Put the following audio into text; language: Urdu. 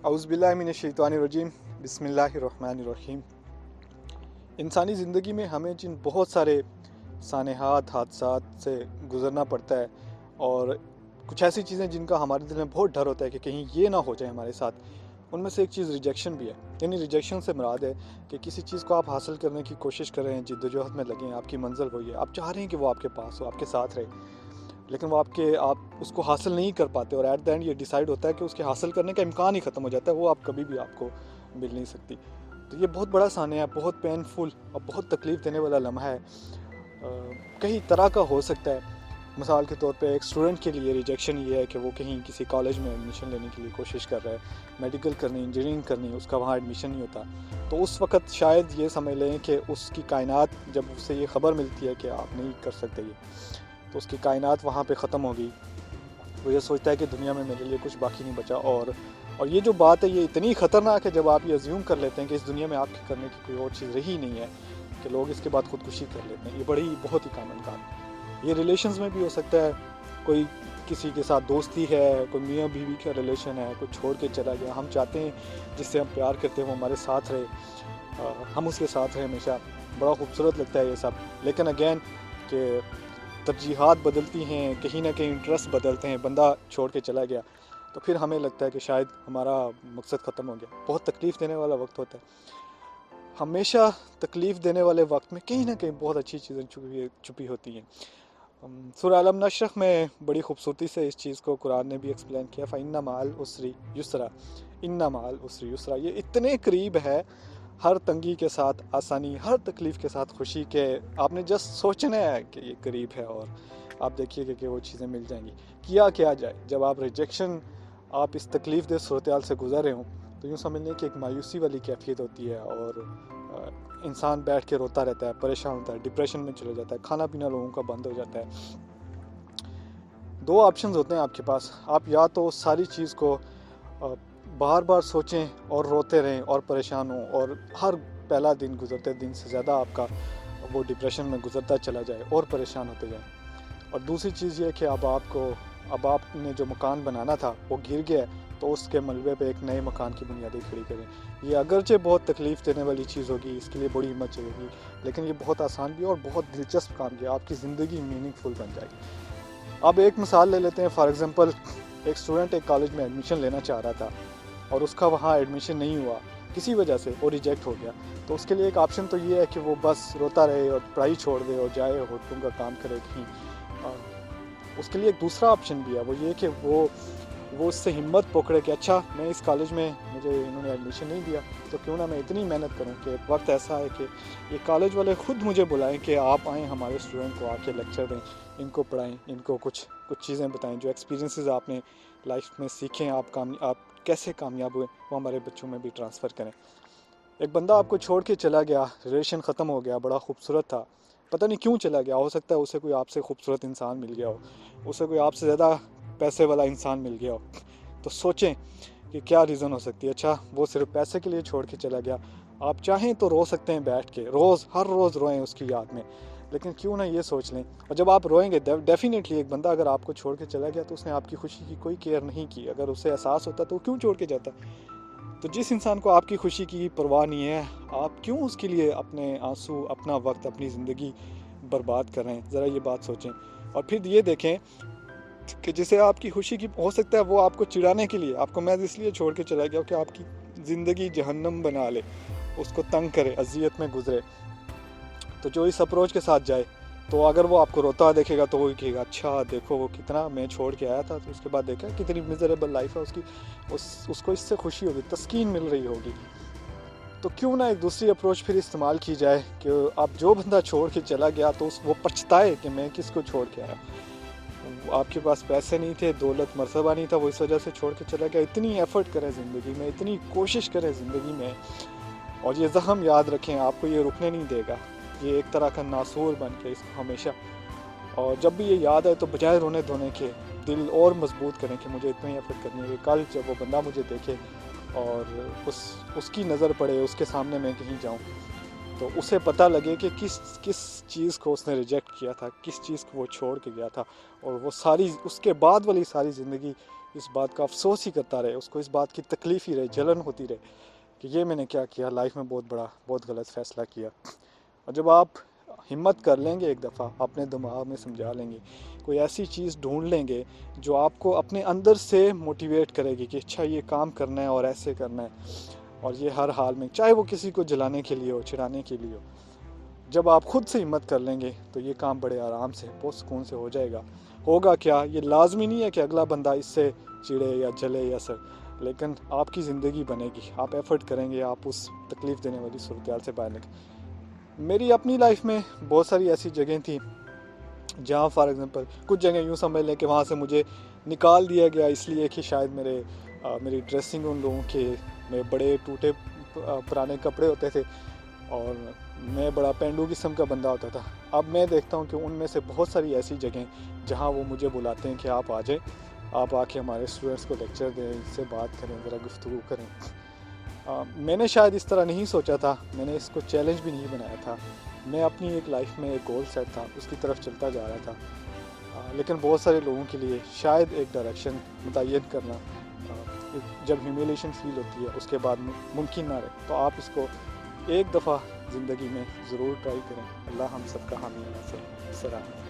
اعوذ باللہ من الشیطان الرجیم بسم اللہ الرحمن الرحیم۔ انسانی زندگی میں ہمیں جن بہت سارے سانحات حادثات سے گزرنا پڑتا ہے، اور کچھ ایسی چیزیں جن کا ہمارے دل میں بہت ڈر ہوتا ہے کہ کہیں یہ نہ ہو جائے ہمارے ساتھ، ان میں سے ایک چیز ریجیکشن بھی ہے۔ یعنی ریجیکشن سے مراد ہے کہ کسی چیز کو آپ حاصل کرنے کی کوشش کر رہے ہیں، جد و جہد میں لگیں، آپ کی منزل وہی ہے، آپ چاہ رہے ہیں کہ وہ آپ کے پاس ہو، آپ کے ساتھ رہے، لیکن وہ آپ اس کو حاصل نہیں کر پاتے، اور ایٹ دا اینڈ یہ ڈیسائیڈ ہوتا ہے کہ اس کے حاصل کرنے کا امکان ہی ختم ہو جاتا ہے، وہ آپ کبھی بھی آپ کو مل نہیں سکتی۔ تو یہ بہت بڑا سانحہ ہے، بہت پینفل اور بہت تکلیف دینے والا لمحہ ہے۔ کئی طرح کا ہو سکتا ہے۔ مثال کے طور پہ ایک اسٹوڈنٹ کے لیے ریجیکشن یہ ہے کہ وہ کہیں کسی کالج میں ایڈمیشن لینے کے لیے کوشش کر رہا ہے، میڈیکل کرنی، انجینئرنگ کرنی، اس کا وہاں ایڈمیشن نہیں ہوتا، تو اس وقت شاید یہ سمجھ لیں کہ اس کی کائنات، جب اسے یہ خبر ملتی ہے کہ آپ نہیں کر سکتے یہ، تو اس کی کائنات وہاں پہ ختم ہوگی۔ وہ یہ سوچتا ہے کہ دنیا میں میرے لیے کچھ باقی نہیں بچا، اور یہ جو بات ہے یہ اتنی خطرناک ہے جب آپ یہ ازیوم کر لیتے ہیں کہ اس دنیا میں آپ کے کرنے کی کوئی اور چیز رہی نہیں ہے، کہ لوگ اس کے بعد خودکشی کر لیتے ہیں۔ یہ بہت ہی کامن کام ہے۔ یہ ریلیشنز میں بھی ہو سکتا ہے، کوئی کسی کے ساتھ دوستی ہے، کوئی میاں بیوی کا ریلیشن ہے، کوئی چھوڑ کے چلا گیا، ہم چاہتے ہیں جس سے ہم پیار کرتے ہیں وہ ہمارے ساتھ رہے، ہم اس کے ساتھ رہیں ہمیشہ، بڑا خوبصورت لگتا ہے یہ سب، لیکن اگین کہ ترجیحات بدلتی ہیں، کہیں نہ کہیں انٹرسٹ بدلتے ہیں، بندہ چھوڑ کے چلا گیا تو پھر ہمیں لگتا ہے کہ شاید ہمارا مقصد ختم ہو گیا۔ بہت تکلیف دینے والا وقت ہوتا ہے۔ ہمیشہ تکلیف دینے والے وقت میں کہیں نہ کہیں بہت اچھی چیزیں چھپی ہوتی ہیں۔ سورہ علم نشرح میں بڑی خوبصورتی سے اس چیز کو قرآن نے بھی ایکسپلین کیا، فَإِنَّ مَعَ الْعُسْرِ يُسْرًا، إِنَّ مَعَ الْعُسْرِ يُسْرًا۔ یہ اتنے قریب ہے، ہر تنگی کے ساتھ آسانی، ہر تکلیف کے ساتھ خوشی، کہ آپ نے جسٹ سوچنا ہے کہ یہ قریب ہے، اور آپ دیکھیے کہ وہ چیزیں مل جائیں گی۔ کیا جائے جب آپ ریجیکشن، آپ اس تکلیف دہ صورتحال سے گزر رہے ہوں، تو یوں سمجھ لیں کہ ایک مایوسی والی کیفیت ہوتی ہے، اور انسان بیٹھ کے روتا رہتا ہے، پریشان ہوتا ہے، ڈپریشن میں چلے جاتا ہے، کھانا پینا لوگوں کا بند ہو جاتا ہے۔ دو آپشنز ہوتے ہیں آپ کے پاس، آپ یا تو ساری چیز کو بار بار سوچیں اور روتے رہیں اور پریشان ہوں، اور ہر پہلا دن گزرتے دن سے زیادہ آپ کا وہ ڈپریشن میں گزرتا چلا جائے اور پریشان ہوتے جائیں، اور دوسری چیز یہ کہ اب آپ نے جو مکان بنانا تھا وہ گر گیا ہے، تو اس کے ملبے پہ ایک نئے مکان کی بنیادیں کھڑی کریں۔ یہ اگرچہ بہت تکلیف دینے والی چیز ہوگی، اس کے لیے بڑی ہمت چاہیے گی، لیکن یہ بہت آسان بھی ہے اور بہت دلچسپ کام بھی ہے، آپ کی زندگی میننگ فل بن جائے گی۔ اب ایک مثال لے لیتے ہیں، فار ایگزامپل ایک اسٹوڈنٹ ایک کالج میں ایڈمیشن لینا چاہ رہا تھا، اور اس کا وہاں ایڈمیشن نہیں ہوا کسی وجہ سے، وہ ریجیکٹ ہو گیا، تو اس کے لیے ایک آپشن تو یہ ہے کہ وہ بس روتا رہے اور پڑھائی چھوڑ دے اور جائے ہوٹلوں کا کام کرے کہیں۔ اس کے لیے ایک دوسرا آپشن بھی ہے، وہ یہ کہ وہ اس سے ہمت پکڑے کہ اچھا، میں اس کالج میں مجھے انہوں نے ایڈمیشن نہیں دیا، تو کیوں نہ میں اتنی محنت کروں کہ ایک وقت ایسا ہے کہ یہ کالج والے خود مجھے بلائیں کہ آپ آئیں، ہمارے اسٹوڈنٹ کو آ کے لیکچر دیں، ان کو پڑھائیں، ان کو کچھ چیزیں بتائیں، جو ایکسپیرینسز آپ نے لائف میں سیکھیں، آپ کیسے کامیاب ہوئے، وہ ہمارے بچوں میں بھی ٹرانسفر کریں۔ ایک بندہ آپ کو چھوڑ کے چلا گیا، ریلیشن ختم ہو گیا، بڑا خوبصورت تھا، پتہ نہیں کیوں چلا گیا، ہو سکتا ہے اسے کوئی آپ سے خوبصورت انسان مل گیا ہو، اسے کوئی آپ سے زیادہ پیسے والا انسان مل گیا ہو، تو سوچیں کہ کیا ریزن ہو سکتی ہے۔ اچھا، وہ صرف پیسے کے لیے چھوڑ کے چلا گیا، آپ چاہیں تو رو سکتے ہیں بیٹھ کے، ہر روز روئیں اس کی یاد میں، لیکن کیوں نہ یہ سوچ لیں، اور جب آپ روئیں گے ڈیفینیٹلی، ایک بندہ اگر آپ کو چھوڑ کے چلا گیا تو اس نے آپ کی خوشی کی کوئی کیئر نہیں کی، اگر اسے احساس ہوتا تو وہ کیوں چھوڑ کے جاتا؟ تو جس انسان کو آپ کی خوشی کی پرواہ نہیں ہے، آپ کیوں اس کے لیے اپنے آنسو، اپنا وقت، اپنی زندگی برباد کر رہے ہیں؟ ذرا یہ بات سوچیں، اور پھر یہ دیکھیں کہ جسے آپ کی خوشی کی، ہو سکتا ہے وہ آپ کو چڑھانے کے لیے، آپ کو محض اس لیے چھوڑ کے چلا گیا کہ آپ کی زندگی جہنم بنا لے، اس کو تنگ کرے، اذیت میں گزرے، تو جو اس اپروچ کے ساتھ جائے، تو اگر وہ آپ کو روتا دیکھے گا تو وہ کہے گا اچھا دیکھو وہ کتنا میں چھوڑ کے آیا تھا، تو اس کے بعد دیکھا کتنی میزریبل لائف ہے اس کی، اس کو اس سے خوشی ہوگی، تسکین مل رہی ہوگی۔ تو کیوں نہ ایک دوسری اپروچ پھر استعمال کی جائے کہ اب جو بندہ چھوڑ کے چلا گیا تو وہ پچھتائے کہ میں کس کو چھوڑ کے آیا، آپ کے پاس پیسے نہیں تھے، دولت مرتبہ نہیں تھا، وہ اس وجہ سے چھوڑ کے چلا گیا۔ اتنی ایفرٹ کریں زندگی میں، اتنی کوشش کریں زندگی میں، اور یہ زخم یاد رکھیں، آپ کو یہ رکنے نہیں دے گا، یہ ایک طرح کا ناسور بن کے اس کو ہمیشہ، اور جب بھی یہ یاد آئے تو بجائے رونے دھونے کے دل اور مضبوط کریں کہ مجھے اتنی ایفرٹ کرنی ہے کہ کل جب وہ بندہ مجھے دیکھے اور اس کی نظر پڑے، اس کے سامنے میں کہیں جاؤں، تو اسے پتہ لگے کہ کس چیز کو اس نے ریجیکٹ کیا تھا، کس چیز کو وہ چھوڑ کے گیا تھا، اور وہ ساری اس کے بعد والی ساری زندگی اس بات کا افسوس ہی کرتا رہے، اس کو اس بات کی تکلیف ہی رہے، جلن ہوتی رہے کہ یہ میں نے کیا کیا، لائف میں بہت غلط فیصلہ کیا۔ اور جب آپ ہمت کر لیں گے ایک دفعہ، اپنے دماغ میں سمجھا لیں گے، کوئی ایسی چیز ڈھونڈ لیں گے جو آپ کو اپنے اندر سے موٹیویٹ کرے گی کہ اچھا یہ کام کرنا ہے اور ایسے کرنا ہے، اور یہ ہر حال میں، چاہے وہ کسی کو جلانے کے لیے ہو، چڑھانے کے لیے ہو، جب آپ خود سے ہمت کر لیں گے تو یہ کام بڑے آرام سے، بہت سکون سے ہو جائے گا۔ ہوگا کیا، یہ لازمی نہیں ہے کہ اگلا بندہ اس سے چڑھے یا جلے یا سر، لیکن آپ کی زندگی بنے گی، آپ ایفرٹ کریں گے، آپ اس تکلیف دینے والی صورتحال سے باہر نکلیں۔ میری اپنی لائف میں بہت ساری ایسی جگہیں تھیں جہاں فار ایگزامپل کچھ جگہ یوں سمجھ لیں کہ وہاں سے مجھے نکال دیا گیا اس لیے کہ شاید میری ڈریسنگ ان لوگوں کے میں بڑے ٹوٹے پرانے کپڑے ہوتے تھے اور میں بڑا پینڈو قسم کا بندہ ہوتا تھا۔ اب میں دیکھتا ہوں کہ ان میں سے بہت ساری ایسی جگہیں جہاں وہ مجھے بلاتے ہیں کہ آپ آ جائیں، آپ آ کے ہمارے اسٹوڈنٹس کو لیکچر دیں، ان سے بات کریں، ذرا گفتگو کریں۔ میں نے شاید اس طرح نہیں سوچا تھا، میں نے اس کو چیلنج بھی نہیں بنایا تھا، میں اپنی ایک لائف میں ایک گول سیٹ تھا، اس کی طرف چلتا جا رہا تھا۔ لیکن بہت سارے لوگوں کے لیے شاید ایک ڈائریکشن متعین کرنا جب ہیومیلیشن فیل ہوتی ہے اس کے بعد ممکن نہ رہے، تو آپ اس کو ایک دفعہ زندگی میں ضرور ٹرائی کریں۔ اللہ ہم سب کا حامی ناصر۔ السلام۔